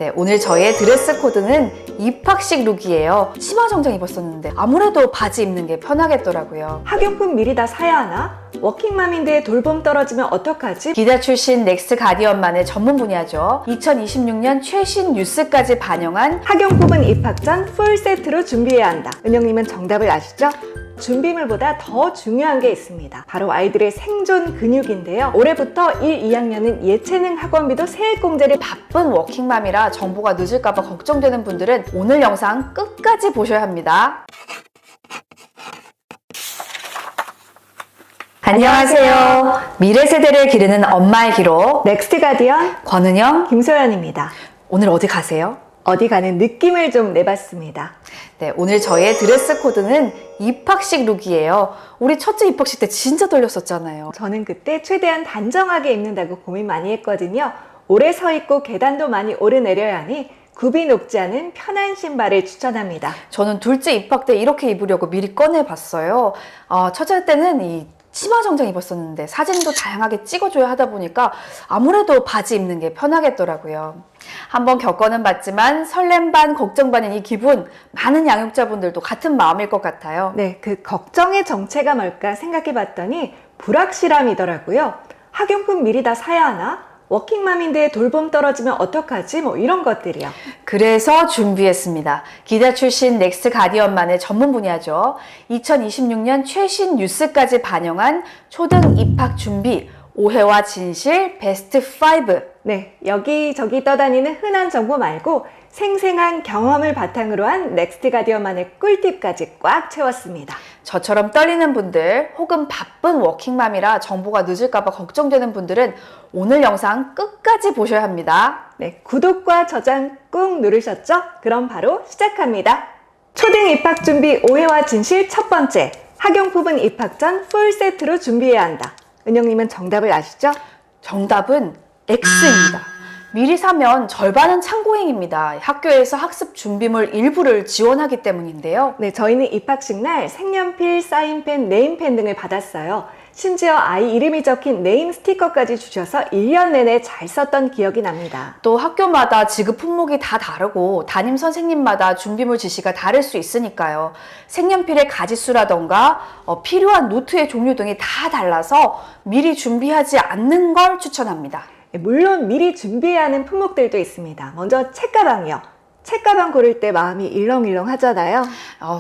네, 오늘 저의 드레스 코드는 입학식 룩이에요. 치마 정장 입었었는데 아무래도 바지 입는 게 편하겠더라고요. 학용품 미리 다 사야 하나? 워킹맘인데 돌봄 떨어지면 어떡하지? 기자 출신 넥스트 가디언만의 전문 분야죠. 2026년 최신 뉴스까지 반영한 학용품은 입학 전 풀 세트로 준비해야 한다. 은영님은 정답을 아시죠? 준비물보다 더 중요한 게 있습니다. 바로 아이들의 생존 근육인데요. 올해부터 1, 2학년은 예체능 학원비도 세액공제를 바쁜 워킹맘이라 정보가 늦을까봐 걱정되는 분들은 오늘 영상 끝까지 보셔야 합니다. 안녕하세요. 미래 세대를 기르는 엄마의 기록 넥스트 가디언 권은영, 김소연입니다. 오늘 어디 가세요? 어디 가는 느낌을 좀 내봤습니다. 네, 오늘 저의 드레스 코드는 입학식 룩이에요. 우리 첫째 입학식 때 진짜 떨렸었잖아요. 저는 그때 최대한 단정하게 입는다고 고민 많이 했거든요. 오래 서 있고 계단도 많이 오르내려야 하니 굽이 높지 않은 편한 신발을 추천합니다. 저는 둘째 입학 때 이렇게 입으려고 미리 꺼내봤어요. 첫째 때는 이 치마 정장 입었었는데 사진도 다양하게 찍어줘야 하다 보니까 아무래도 바지 입는 게 편하겠더라고요. 한번 겪어는 봤지만 설렘 반 걱정 반인 이 기분, 많은 양육자분들도 같은 마음일 것 같아요. 네, 그 걱정의 정체가 뭘까 생각해 봤더니 불확실함이더라고요. 학용품 미리 다 사야 하나? 워킹맘인데 돌봄 떨어지면 어떡하지? 뭐 이런 것들이요. 그래서 준비했습니다. 기자 출신 넥스트 가디언만의 전문 분야죠. 2026년 최신 뉴스까지 반영한 초등 입학 준비, 오해와 진실 베스트 5. 네, 여기저기 떠다니는 흔한 정보 말고 생생한 경험을 바탕으로 한 넥스트 가디언만의 꿀팁까지 꽉 채웠습니다. 저처럼 떨리는 분들 혹은 바쁜 워킹맘이라 정보가 늦을까봐 걱정되는 분들은 오늘 영상 끝까지 보셔야 합니다. 네, 구독과 저장 꾹 누르셨죠? 그럼 바로 시작합니다. 초등 입학 준비 오해와 진실 첫 번째, 학용품은 입학 전 풀 세트로 준비해야 한다. 은영님은 정답을 아시죠? 정답은 X입니다. 미리 사면 절반은 참고행입니다. 학교에서 학습 준비물 일부를 지원하기 때문인데요. 네, 저희는 입학식 날 색연필, 사인펜, 네임펜 등을 받았어요. 심지어 아이 이름이 적힌 네임 스티커까지 주셔서 1년 내내 잘 썼던 기억이 납니다. 또 학교마다 지급 품목이 다 다르고 담임 선생님마다 준비물 지시가 다를 수 있으니까요. 색연필의 가지수라던가 필요한 노트의 종류 등이 다 달라서 미리 준비하지 않는 걸 추천합니다. 물론 미리 준비해야 하는 품목들도 있습니다. 먼저 책가방이요. 책가방 고를 때 마음이 일렁일렁 하잖아요.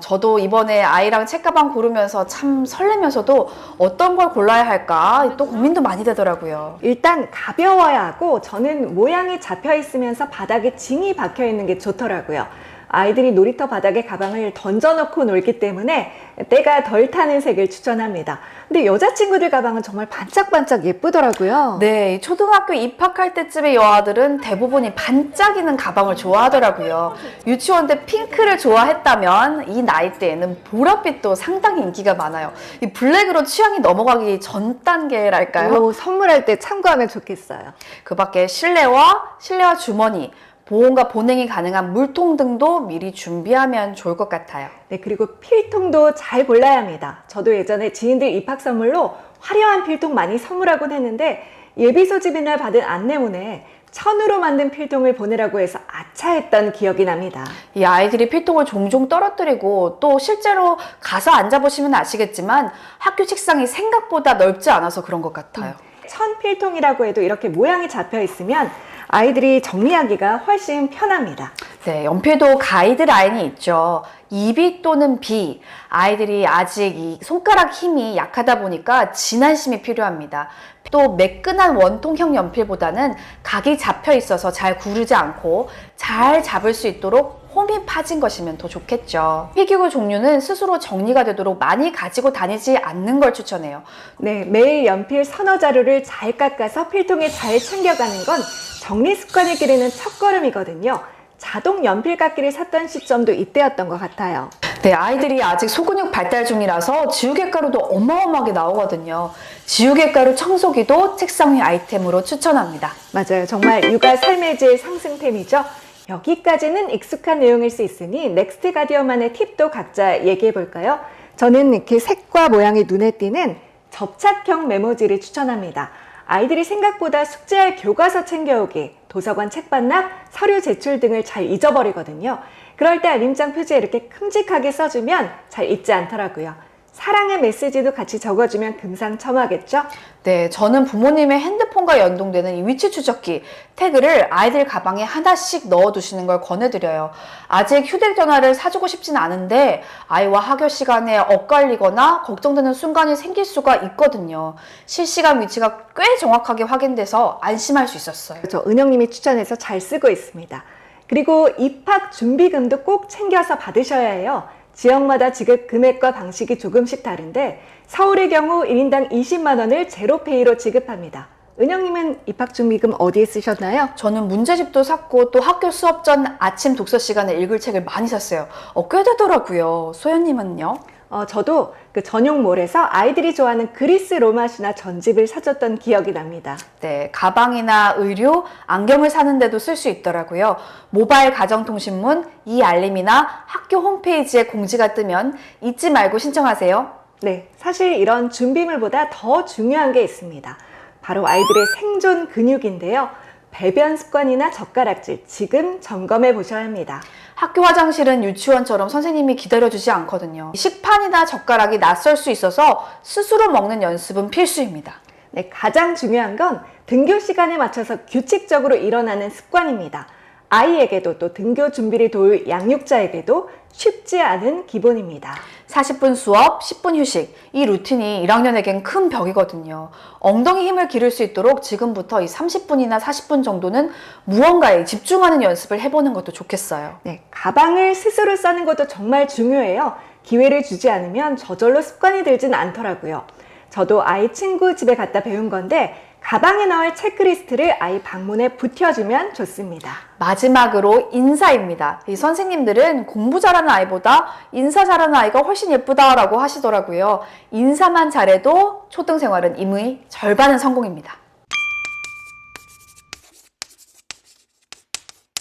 저도 이번에 아이랑 책가방 고르면서 참 설레면서도 어떤 걸 골라야 할까 또 고민도 많이 되더라고요. 일단 가벼워야 하고 저는 모양이 잡혀 있으면서 바닥에 징이 박혀 있는 게 좋더라고요. 아이들이 놀이터 바닥에 가방을 던져놓고 놀기 때문에 때가 덜 타는 색을 추천합니다. 근데 여자친구들 가방은 정말 반짝반짝 예쁘더라고요. 네, 초등학교 입학할 때쯤의 여아들은 대부분이 반짝이는 가방을 좋아하더라고요. 유치원 때 핑크를 좋아했다면 이 나이대에는 보랏빛도 상당히 인기가 많아요. 이 블랙으로 취향이 넘어가기 전 단계랄까요? 선물할 때 참고하면 좋겠어요. 그 밖에 실내화 주머니, 보온과 보냉이 가능한 물통 등도 미리 준비하면 좋을 것 같아요. 네, 그리고 필통도 잘 골라야 합니다. 저도 예전에 지인들 입학 선물로 화려한 필통 많이 선물하곤 했는데 예비 소집인 날 받은 안내문에 천으로 만든 필통을 보내라고 해서 아차했던 기억이 납니다. 이 아이들이 필통을 종종 떨어뜨리고 또 실제로 가서 앉아보시면 아시겠지만 학교 책상이 생각보다 넓지 않아서 그런 것 같아요. 천 필통이라고 해도 이렇게 모양이 잡혀 있으면 아이들이 정리하기가 훨씬 편합니다. 네, 연필도 가이드라인이 있죠. 입이 또는 비. 아이들이 아직 이 손가락 힘이 약하다 보니까 진한심이 필요합니다. 또 매끈한 원통형 연필보다는 각이 잡혀 있어서 잘 구르지 않고 잘 잡을 수 있도록 홈이 파진 것이면 더 좋겠죠. 필기구 종류는 스스로 정리가 되도록 많이 가지고 다니지 않는 걸 추천해요. 네, 매일 연필 서너 자루를 잘 깎아서 필통에 잘 챙겨가는 건 정리 습관을 기르는 첫걸음이거든요. 자동 연필 깎기를 샀던 시점도 이때였던 것 같아요. 네, 아이들이 아직 소근육 발달 중이라서 지우개 가루도 어마어마하게 나오거든요. 지우개 가루 청소기도 책상 위 아이템으로 추천합니다. 맞아요. 정말 육아 삶의 질 상승템이죠. 여기까지는 익숙한 내용일 수 있으니 넥스트 가디언만의 팁도 각자 얘기해 볼까요? 저는 이렇게 색과 모양이 눈에 띄는 접착형 메모지를 추천합니다. 아이들이 생각보다 숙제할 교과서 챙겨오기, 도서관 책 반납, 서류 제출 등을 잘 잊어버리거든요. 그럴 때 알림장 표지에 이렇게 큼직하게 써주면 잘 잊지 않더라고요. 사랑의 메시지도 같이 적어주면 금상첨화겠죠? 네, 저는 부모님의 핸드폰과 연동되는 이 위치 추적기 태그를 아이들 가방에 하나씩 넣어두시는 걸 권해드려요. 아직 휴대전화를 사주고 싶진 않은데 아이와 학교 시간에 엇갈리거나 걱정되는 순간이 생길 수가 있거든요. 실시간 위치가 꽤 정확하게 확인돼서 안심할 수 있었어요. 저 은영님이 추천해서 잘 쓰고 있습니다. 그리고 입학 준비금도 꼭 챙겨서 받으셔야 해요. 지역마다 지급 금액과 방식이 조금씩 다른데 서울의 경우 1인당 20만 원을 제로페이로 지급합니다. 은영님은 입학준비금 어디에 쓰셨나요? 저는 문제집도 샀고 또 학교 수업 전 아침 독서 시간에 읽을 책을 많이 샀어요. 꽤 되더라고요. 소연님은요? 저도 그 전용몰에서 아이들이 좋아하는 그리스 로마 신화 전집을 사줬던 기억이 납니다. 네, 가방이나 의류, 안경을 사는데도 쓸 수 있더라고요. 모바일 가정통신문, 이 알림이나 학교 홈페이지에 공지가 뜨면 잊지 말고 신청하세요. 네, 사실 이런 준비물보다 더 중요한 게 있습니다. 바로 아이들의 생존 근육인데요. 배변 습관이나 젓가락질, 지금 점검해 보셔야 합니다. 학교 화장실은 유치원처럼 선생님이 기다려주지 않거든요. 식판이나 젓가락이 낯설 수 있어서 스스로 먹는 연습은 필수입니다. 네, 가장 중요한 건 등교 시간에 맞춰서 규칙적으로 일어나는 습관입니다. 아이에게도 또 등교 준비를 도울 양육자에게도 쉽지 않은 기본입니다. 40분 수업, 10분 휴식. 이 루틴이 1학년에겐 큰 벽이거든요. 엉덩이 힘을 기를 수 있도록 지금부터 이 30분이나 40분 정도는 무언가에 집중하는 연습을 해보는 것도 좋겠어요. 네, 가방을 스스로 싸는 것도 정말 중요해요. 기회를 주지 않으면 저절로 습관이 들진 않더라고요. 저도 아이 친구 집에 갔다 배운 건데 가방에 넣을 체크리스트를 아이 방문에 붙여주면 좋습니다. 마지막으로 인사입니다. 이 선생님들은 공부 잘하는 아이보다 인사 잘하는 아이가 훨씬 예쁘다라고 하시더라고요. 인사만 잘해도 초등생활은 이미 절반은 성공입니다.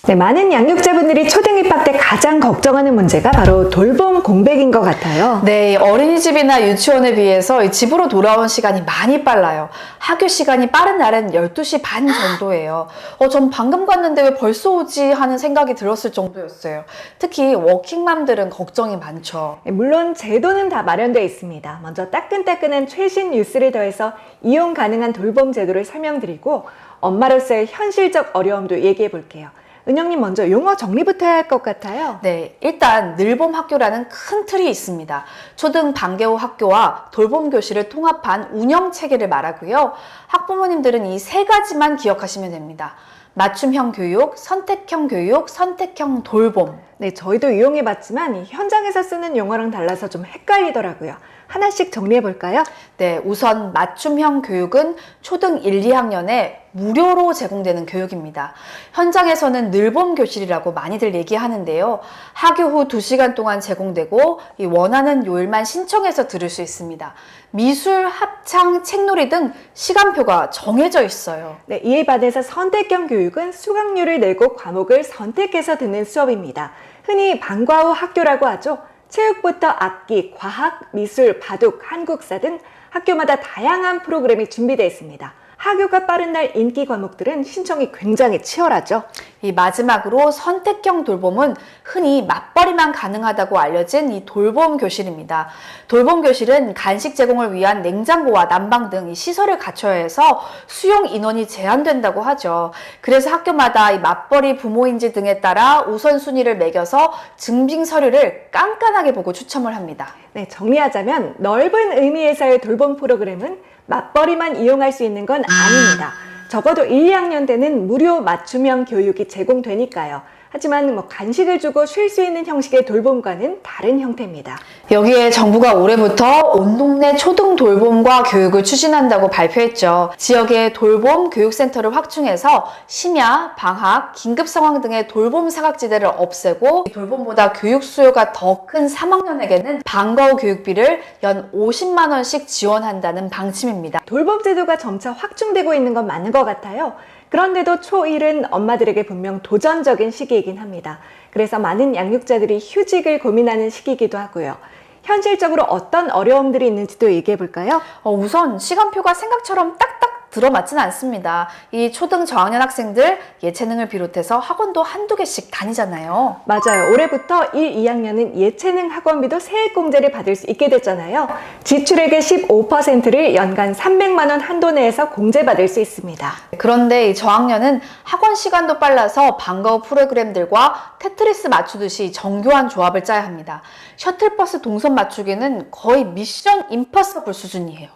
네, 많은 양육자분들이 초등 입학 때 가장 걱정하는 문제가 바로 돌봄 공백인 것 같아요. 네, 어린이집이나 유치원에 비해서 이 집으로 돌아온 시간이 많이 빨라요. 학교 시간이 빠른 날은 12시 반 정도예요. 전 방금 갔는데 왜 벌써 오지 하는 생각이 들었을 정도였어요. 특히 워킹맘들은 걱정이 많죠. 네, 물론 제도는 다 마련되어 있습니다. 먼저 따끈따끈한 최신 뉴스를 더해서 이용 가능한 돌봄 제도를 설명드리고 엄마로서의 현실적 어려움도 얘기해 볼게요. 은영님 먼저 용어 정리부터 해야 할 것 같아요. 네, 일단 늘봄 학교라는 큰 틀이 있습니다. 초등 반개호 학교와 돌봄 교실을 통합한 운영 체계를 말하고요. 학부모님들은 이 세 가지만 기억하시면 됩니다. 맞춤형 교육, 선택형 교육, 선택형 돌봄. 네, 저희도 이용해 봤지만 현장에서 쓰는 용어랑 달라서 좀 헷갈리더라고요. 하나씩 정리해 볼까요? 네, 우선 맞춤형 교육은 초등 1, 2학년에 무료로 제공되는 교육입니다. 현장에서는 늘봄 교실이라고 많이들 얘기하는데요. 학교 후 2시간 동안 제공되고 원하는 요일만 신청해서 들을 수 있습니다. 미술, 합창, 책놀이 등 시간표가 정해져 있어요. 네, 이에 반해서 선택형 교육은 수강료를 내고 과목을 선택해서 듣는 수업입니다. 흔히 방과 후 학교라고 하죠. 체육부터 악기, 과학, 미술, 바둑, 한국사 등 학교마다 다양한 프로그램이 준비되어 있습니다. 학교가 빠른 날 인기 과목들은 신청이 굉장히 치열하죠. 이 마지막으로 선택형 돌봄은 흔히 맞벌이만 가능하다고 알려진 이 돌봄 교실입니다. 돌봄 교실은 간식 제공을 위한 냉장고와 난방 등 이 시설을 갖춰야 해서 수용 인원이 제한된다고 하죠. 그래서 학교마다 이 맞벌이 부모인지 등에 따라 우선순위를 매겨서 증빙 서류를 깐깐하게 보고 추첨을 합니다. 네, 정리하자면 넓은 의미에서의 돌봄 프로그램은 맞벌이만 이용할 수 있는 건 아닙니다. 적어도 1, 2학년 때는 무료 맞춤형 교육이 제공되니까요. 하지만 간식을 주고 쉴 수 있는 형식의 돌봄과는 다른 형태입니다. 여기에 정부가 올해부터 온 동네 초등 돌봄과 교육을 추진한다고 발표했죠. 지역의 돌봄 교육센터를 확충해서 심야, 방학, 긴급 상황 등의 돌봄 사각지대를 없애고 돌봄보다 교육 수요가 더 큰 3학년에게는 방과 후 교육비를 연 50만 원씩 지원한다는 방침입니다. 돌봄 제도가 점차 확충되고 있는 건 맞는 것 같아요. 그런데도 초1은 엄마들에게 분명 도전적인 시기이긴 합니다. 그래서 많은 양육자들이 휴직을 고민하는 시기이기도 하고요. 현실적으로 어떤 어려움들이 있는지도 얘기해 볼까요? 우선 시간표가 생각처럼 딱딱 들어맞진 않습니다. 이 초등 저학년 학생들 예체능을 비롯해서 학원도 한두 개씩 다니잖아요. 맞아요. 올해부터 1, 2학년은 예체능 학원비도 세액공제를 받을 수 있게 됐잖아요. 지출액의 15%를 연간 300만 원 한도 내에서 공제받을 수 있습니다. 그런데 이 저학년은 학원 시간도 빨라서 방과 후 프로그램들과 테트리스 맞추듯이 정교한 조합을 짜야 합니다. 셔틀버스 동선 맞추기는 거의 미션 임퍼서블 수준이에요.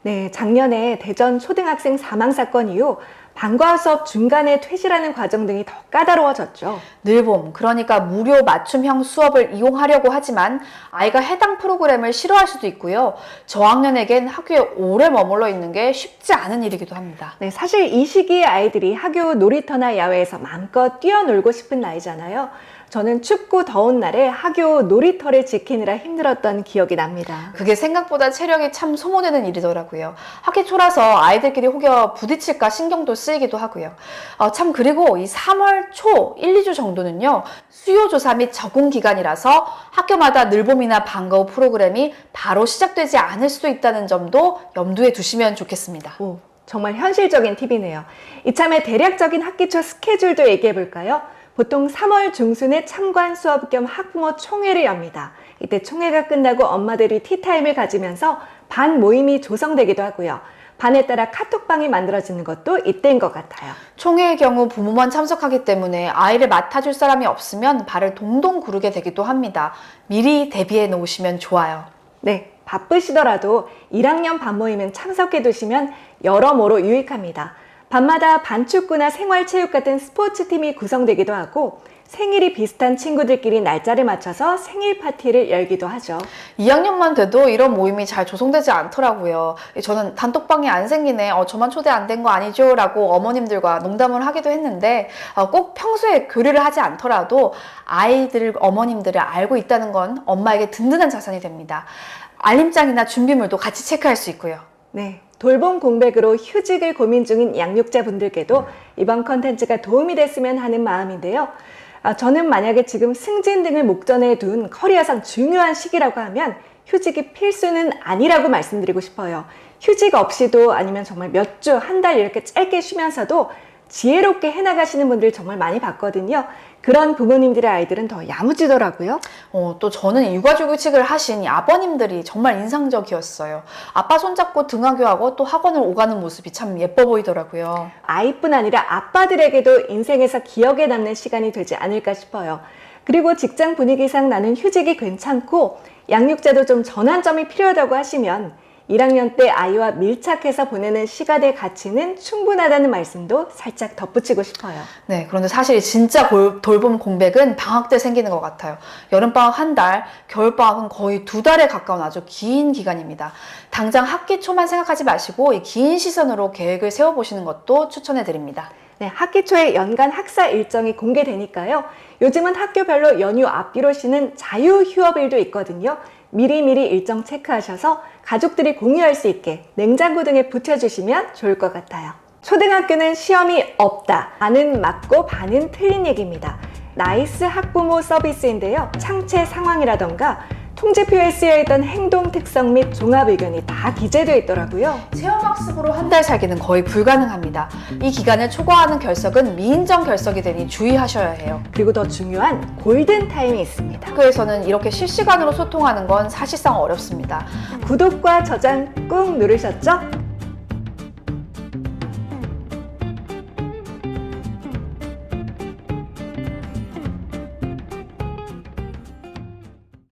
네, 작년에 대전 초등학생 사망 사건 이후 방과 후 수업 중간에 퇴실하는 과정 등이 더 까다로워졌죠. 늘봄, 그러니까 무료 맞춤형 수업을 이용하려고 하지만 아이가 해당 프로그램을 싫어할 수도 있고요. 저학년에겐 학교에 오래 머물러 있는 게 쉽지 않은 일이기도 합니다. 네, 사실 이 시기에 아이들이 학교 놀이터나 야외에서 마음껏 뛰어놀고 싶은 나이잖아요. 저는 춥고 더운 날에 학교 놀이터를 지키느라 힘들었던 기억이 납니다. 그게 생각보다 체력이 참 소모되는 일이더라고요. 학기 초라서 아이들끼리 혹여 부딪힐까 신경도 쓰이기도 하고요. 참 그리고 이 3월 초 1, 2주 정도는요. 수요조사 및 적응 기간이라서 학교마다 늘봄이나 방과 후 프로그램이 바로 시작되지 않을 수도 있다는 점도 염두에 두시면 좋겠습니다. 오, 정말 현실적인 팁이네요. 이참에 대략적인 학기 초 스케줄도 얘기해 볼까요? 보통 3월 중순에 참관 수업 겸 학부모 총회를 엽니다. 이때 총회가 끝나고 엄마들이 티타임을 가지면서 반 모임이 조성되기도 하고요. 반에 따라 카톡방이 만들어지는 것도 이때인 것 같아요. 총회의 경우 부모만 참석하기 때문에 아이를 맡아줄 사람이 없으면 발을 동동 구르게 되기도 합니다. 미리 대비해 놓으시면 좋아요. 네, 바쁘시더라도 1학년 반 모임은 참석해 두시면 여러모로 유익합니다. 밤마다 반축구나 생활체육 같은 스포츠팀이 구성되기도 하고 생일이 비슷한 친구들끼리 날짜를 맞춰서 생일 파티를 열기도 하죠. 2학년만 돼도 이런 모임이 잘 조성되지 않더라고요. 저는 단톡방이 안 생기네, 저만 초대 안 된 거 아니죠? 라고 어머님들과 농담을 하기도 했는데 꼭 평소에 교류를 하지 않더라도 아이들, 어머님들을 알고 있다는 건 엄마에게 든든한 자산이 됩니다. 알림장이나 준비물도 같이 체크할 수 있고요. 네, 돌봄 공백으로 휴직을 고민 중인 양육자분들께도 이번 컨텐츠가 도움이 됐으면 하는 마음인데요. 저는 만약에 지금 승진 등을 목전에 둔 커리어상 중요한 시기라고 하면 휴직이 필수는 아니라고 말씀드리고 싶어요. 휴직 없이도 아니면 정말 몇 주, 한 달 이렇게 짧게 쉬면서도 지혜롭게 해나가시는 분들 정말 많이 봤거든요. 그런 부모님들의 아이들은 더 야무지더라고요. 또 저는 육아휴직을 하신 이 아버님들이 정말 인상적이었어요. 아빠 손잡고 등하교하고 또 학원을 오가는 모습이 참 예뻐 보이더라고요. 아이뿐 아니라 아빠들에게도 인생에서 기억에 남는 시간이 되지 않을까 싶어요. 그리고 직장 분위기상 나는 휴직이 괜찮고 양육자도 좀 전환점이 필요하다고 하시면 1학년 때 아이와 밀착해서 보내는 시간의 가치는 충분하다는 말씀도 살짝 덧붙이고 싶어요. 네, 그런데 사실 진짜 돌봄 공백은 방학 때 생기는 것 같아요. 여름방학 한 달, 겨울방학은 거의 2달에 가까운 아주 긴 기간입니다. 당장 학기 초만 생각하지 마시고 이 긴 시선으로 계획을 세워보시는 것도 추천해 드립니다. 네, 학기 초에 연간 학사 일정이 공개되니까요. 요즘은 학교별로 연휴 앞뒤로 쉬는 자유휴업일도 있거든요. 미리미리 일정 체크하셔서 가족들이 공유할 수 있게 냉장고 등에 붙여주시면 좋을 것 같아요. 초등학교는 시험이 없다. 반은 맞고 반은 틀린 얘기입니다. 나이스 학부모 서비스인데요. 창체 상황이라던가 통지표에 쓰여있던 행동 특성 및 종합 의견이 다 기재되어 있더라고요. 체험학습으로 한 달 살기는 거의 불가능합니다. 이 기간을 초과하는 결석은 미인정 결석이 되니 주의하셔야 해요. 그리고 더 중요한 골든타임이 있습니다. 학교에서는 이렇게 실시간으로 소통하는 건 사실상 어렵습니다. 구독과 저장 꾹 누르셨죠?